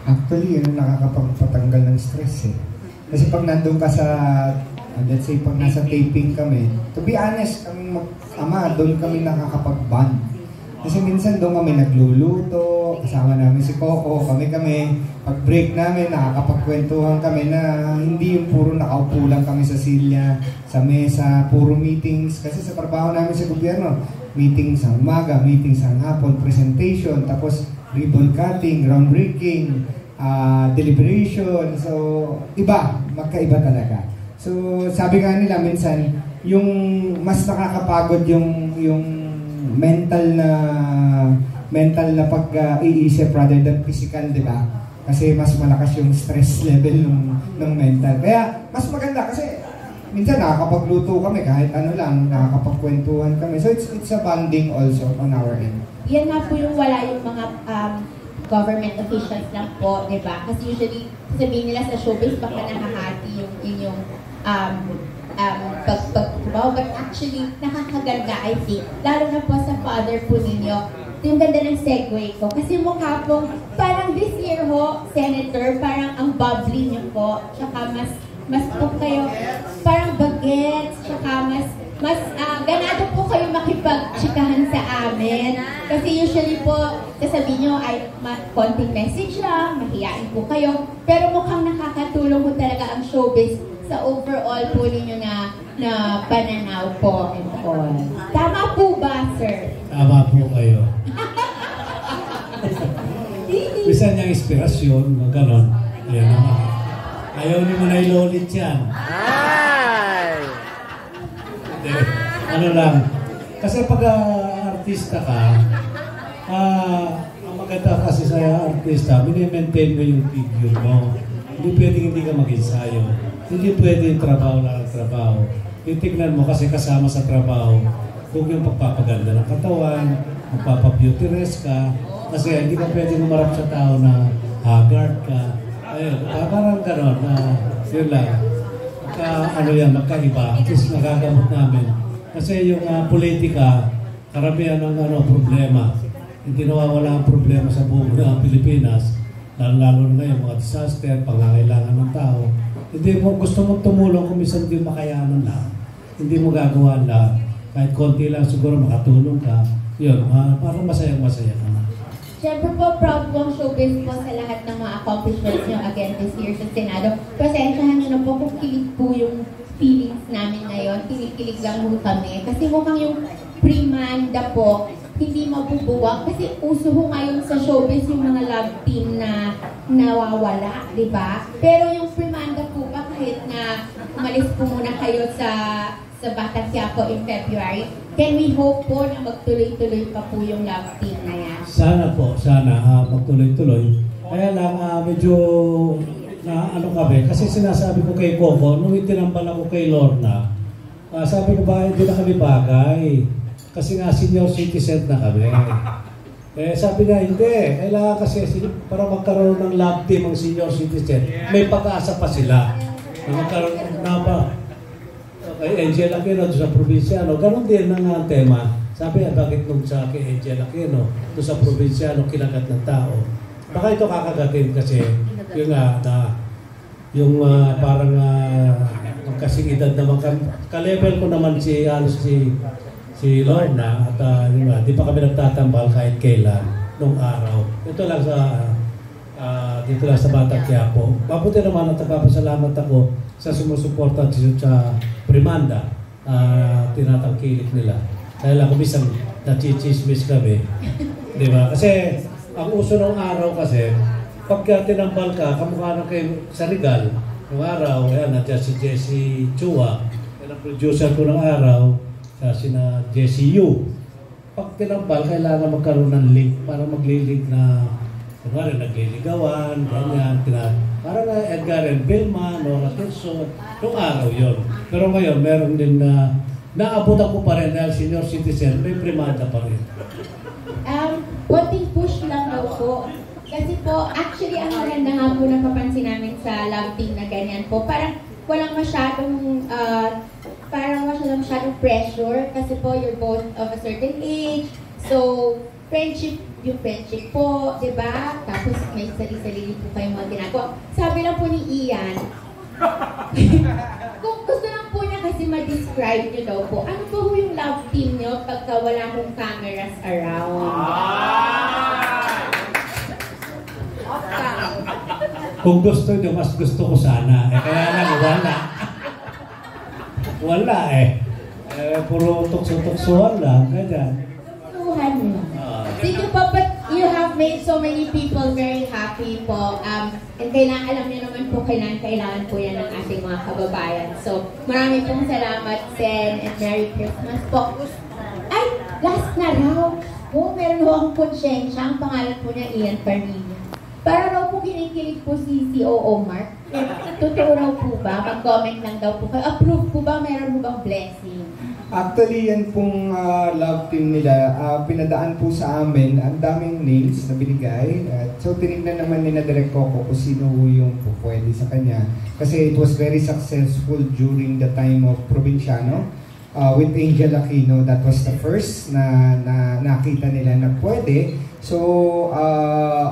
Actually, yun ang nakakapagpatanggal ng stress eh. Kasi pag nandun ka sa, let's say pag nasa taping kami, to be honest, kami mag-ama, doon kami nakakapag-bond. Kasi minsan doon kami nagluluto, kasama namin si Coco, kami, pag break namin, nakakapagkwentuhan kami na hindi yung puro nakaupo lang kami sa silya, sa mesa, puro meetings. Kasi sa trabaho namin sa gobyerno, meetings sa umaga, meetings sa hapon, presentation, tapos ribbon cutting, groundbreaking, deliberation. So, magkaiba talaga. So, sabi nga nila minsan, yung mas nakakapagod yung mental na pag-iisip rather than physical, di ba? Kasi mas malakas yung stress level ng mental. Kaya, mas maganda kasi minsan nakakapagluto kami kahit ano lang, nakakapagkwentuhan kami. So, it's a bonding also on our end. Yan nga po yung wala yung mga government officials lang po, di ba? Kasi usually, sabihin nila sa showbiz, baka nakahati yung inyong pagtrabaho. But actually, nakakaganda, I think. Lalo na po sa father po ninyo. Yung ganda ng segue ko. Kasi mukha po, parang this year ho, Senator, parang ang bubbly niyo po. Tsaka mas po kayo, parang bagets, tsaka mas ganado po kayo makipag-chikahan sa amin. Kasi usually po, sasabihin nyo ay konting message lang, mahihain po kayo. Pero mukhang nakakatulong po talaga ang showbiz sa overall po ninyo na pananaw po and all. Tama po ba, sir? Tama po kayo. Bisa niyang inspirasyon, gano'n. Yan naman. Ayaw ni mo na ilolit yan. Ano lang, kasi pag artista ka, ang maganda kasi sa artista, mini-maintain mo yung figure mo. Hindi pwedeng hindi ka mag-ensayo. Hindi pwedeng trabaho lang ang trabaho. Titignan mo kasi kasama sa trabaho, kung yung pagpapaganda ng katawan, magpapabeauty rest ka, kasi hindi ka pwedeng umarap sa tao na haggard ka. Ayun, parang gano'n na yun lang. Magkaiba. At least nagagamot namin. Kasi yung politika, karamihan ng problema. Hindi nawawala ang problema sa buong Pilipinas. Lalo na ngayon, mga disaster, pangangailangan ng tao. Hindi mo gusto mong tumulong kung minsan hindi makayanan na. Hindi mo gagawa na. Kahit konti lang siguro makatulong ka. Yun, parang masayang-masaya ka na. Siyempre po, proud po ang showbiz po sa lahat ng mga accomplishments nyo again this year sa Senado. Pasensyahan nyo na po kung kilig po yung feelings namin ngayon. Kinikilig lang po kami. Kasi mukhang yung primanda po, hindi mabubuwag. Kasi uso ho ngayon sa showbiz yung mga love team na nawawala, di ba? Pero yung primanda po ba, kahit na umalis po muna kayo sa Batang Quiapo in February, can we hope po na magtuloy-tuloy pa po yung love team na yan? Sana po, magtuloy-tuloy. Kaya lang, medyo na kami, kasi sinasabi ko kay Coco, nung itinambal ako kay Lorna, sabi ko ba, hindi na kami bagay. Kasi nga senior citizen na kami. Sabi nga, hindi. Kailangan kasi para magkaroon ng love team ang senior citizen, may pag-asa pa sila. Magkaroon na pa. Kay Angel Aquino sa probinsya, ganon din ang tema. Sabi nga, bakit nung sa kay Angel Aquino, sa probinsya, kinagat ng tao. Baka ito kakagatin kasi, yung parang magkasing edad naman ka-level ko naman si Lorna at di pa kami nagtatambal kahit kailan nung araw. Ito lang dito lang sa Batang Quiapo. Mabuti naman at nagpapasalamat ako sa sumusuporta sa Primanda, tinatangkilik nila. Kaya lang kumisang nachichismis kami. Di ba? Kasi ang uso ng araw kasi, pagka tinambal ka, kamukha na kayo sa Regal. Yung araw, nandiyan si Jessie Chua, yan ang producer ko ng araw, sina Jessie Yu. Pag tinambal, kailangan magkaroon ng link para maglilink na kunwari nagliligawan, ganyan, parang Edgar and Vilma, Nora Tirso, yung araw yon. Pero ngayon, meron din na naabutan ko pa rin dahil senior citizen, may primada pa rin. Konting push lang daw po. Kasi po, actually, ang maganda nga po napapansin namin sa love team na ganyan po, parang walang masyadong pressure kasi po you're both of a certain age. So, friendship yung friendship po, di ba? Tapos may sarili-sarili po kayong mga ginagawa. Sabi lang po ni Ian, kung gusto lang po niya kasi ma-describe niyo daw po, ano po yung love team niyo pagka wala pong cameras around? Kung gusto nyo, mas gusto ko sana. Kaya lang, wala. Wala puro tukso-tuksuhan lang. Ganyan. Tuhan mo. Sige po, but you have made so many people very happy po. And kailangan, alam niyo naman po, kailangan po yan ng ating mga kababayan. So, marami pong salamat, Sen, and Merry Christmas po. Ay, last na raw. Meron ho akong konsyensya. Ang pangalan po niya, Ian Parnilla. Para raw po kinikilig po si COO Mark. Totoo raw po ba? Mag-comment lang daw po kayo. Approve po ba? Meron po bang blessing? Actually, yan pong love team nila, pinadaan po sa amin, ang daming names na binigay. So, tinignan naman ni na Direk Coco kung sino yung pwede sa kanya. Kasi it was very successful during the time of Provinciano. With Angel Aquino, that was the first na nakita nila na pwede. So,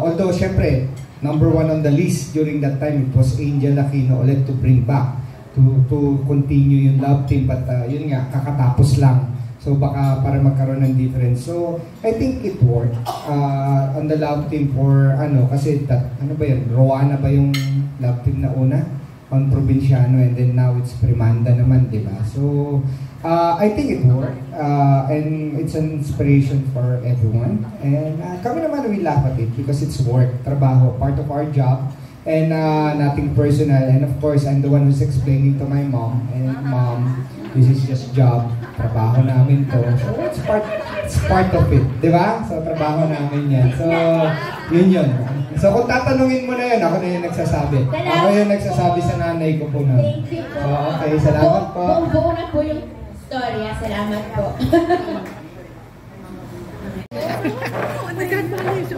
although, syempre, number 1 on the list during that time, it was Angel Aquino ulit to bring back. To continue yung love team, but yun nga, kakatapos lang. So baka para magkaroon ng difference. So I think it worked on the love team for kasi ano ba yun, Rowana ba yung love team na una? On Provinciano, and then now it's Primanda naman, di ba? So I think it worked, and it's an inspiration for everyone. And kami naman, we laugh at it because it's work, trabaho, part of our job. And nothing personal, and of course I'm the one who's explaining to my mom, and mom, this is just job, trabaho namin to, so it's part of it, di ba? So trabaho namin yan, so yun. So kung tatanungin mo na yun, ako na yung nagsasabi. Ako yung nagsasabi sa nanay ko po na. Thank you po. So okay, salamat po. Buo na po yung storya, salamat po.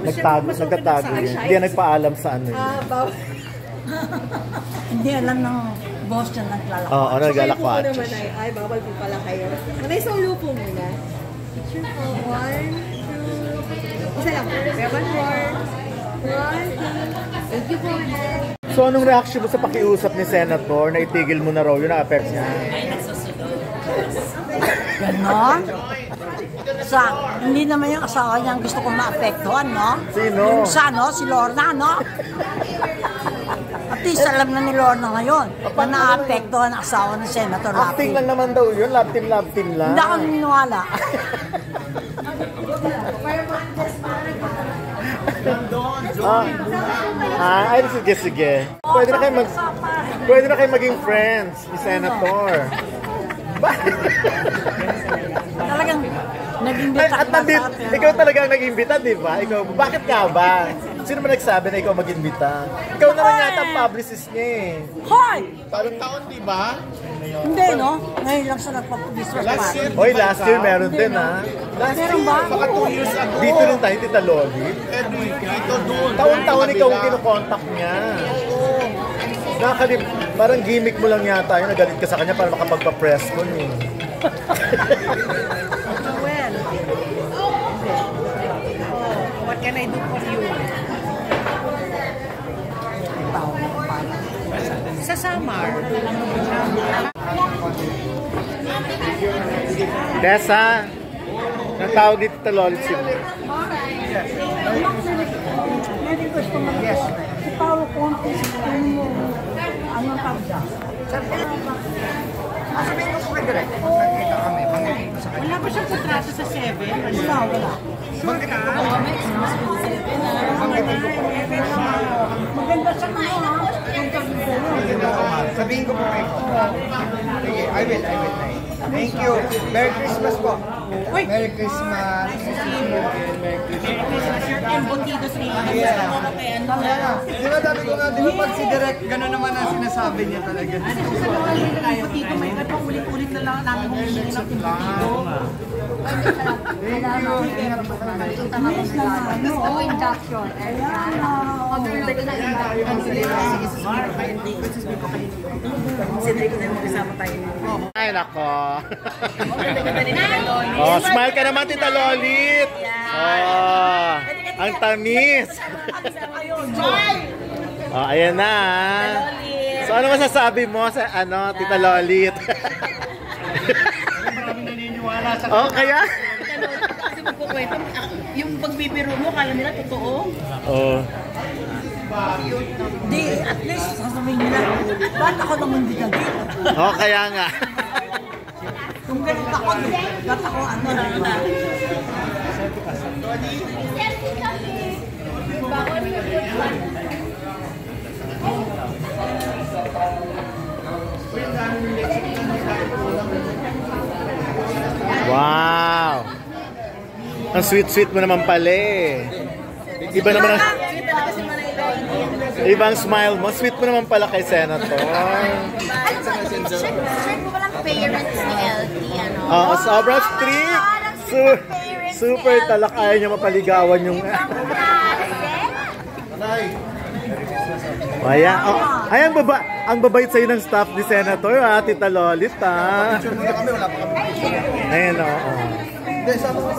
Nagtatago yun. Hindi yan nagpaalam sa ano yun. Hindi alam ng boss niya naglalakwa. Oo, naglalakwa. So, naman ay, bawal po pala kayo. Manay, solo po muna. Picture po. 1, 2, isa lang po. One more. 1, 2. Thank you po. So, anong reaction mo sa pakiusap ni Senator na itigil mo na raw yun na affect niya? Ganon? Hindi naman yung asawa niya ang gusto kong maapektuhan, no? Sino? Yung si Lorna, no? At least alam na ni Lorna ngayon na naapektuhan ang asawa ng Senator Lapi. Acting lang naman daw yun, love team lang. Hindi ako naniniwala. Ay, sige. Pwede na kayo maging friends ni Senator. Talagang nag-imbita ka sa atin. Ikaw talagang nag-imbita, di ba? Ikaw, bakit ka ba? Sino ba nagsabi na ikaw mag-imbita? Ikaw naman yata ang publicist niya eh. Hoy! Parang taon, di ba? Hindi, no? Ngayon lang siya nagpapabiswas pa. Hoy, last year meron din, ha? Meron ba? Baka 2 years ago. Dito rin tayo, Tita Loli. Taon-taon ikaw ang kinokontak niya. Parang gimmick mo lang yata yun. Nagalit ka sa kanya para makapagpa-press mo eh. Well, what can I do for you? Sa Samar. Tessa, natawag dito Tita Loli si Hindi gusto mag-yes. Si Paolo Conte, anong tawag? Sabihin ko po kayo direct, nagkita kami, banggit ko sa kanya. Wala ba siyang kontrata sa 7? Wala. Banggit ko po. Maganda siya na yun, ha? Sabihin ko po kayo. Sige, I will. Thank you. Merry Christmas po. Merry Christmas. Merry Christmas. Your embutidos rin. Yeah. Di ba sabi ko nga, di ba pag si Direk, gano'n naman ang sinasabi niya talaga. Dito may paulit-ulit na lang namin humingi ng impetido. Gusto ko induction. Mag-order ko ng Ay, nako. Oh, smile ka naman, Tita Lolit. Oh, ang tamis. Oh, ayan na. So, ano masasabi mo sa Tita Lolit? Oh, kaya? Kasi magkukwento, yung pagbibiro mo, kala nila totoo. Oh. Di, at least, sasabihin nila, ba't ako naman di na dito? Oh, kaya nga. Kung ganun ako, ba't ako na. Wow! Ang sweet-sweet mo naman pala eh. Iba naman ang... Ibang smile mo. Sweet mo naman pala kay Senator. Sure mo walang parents ni LT, ano? Oo, sobrang strict. Super talak. Ayaw niya mapaligawan yung... Ayan, ay, ang babait sa'yo ng staff ni Senator, Tita Lolit, ha? Ayan, oo. Hindi, sama ko.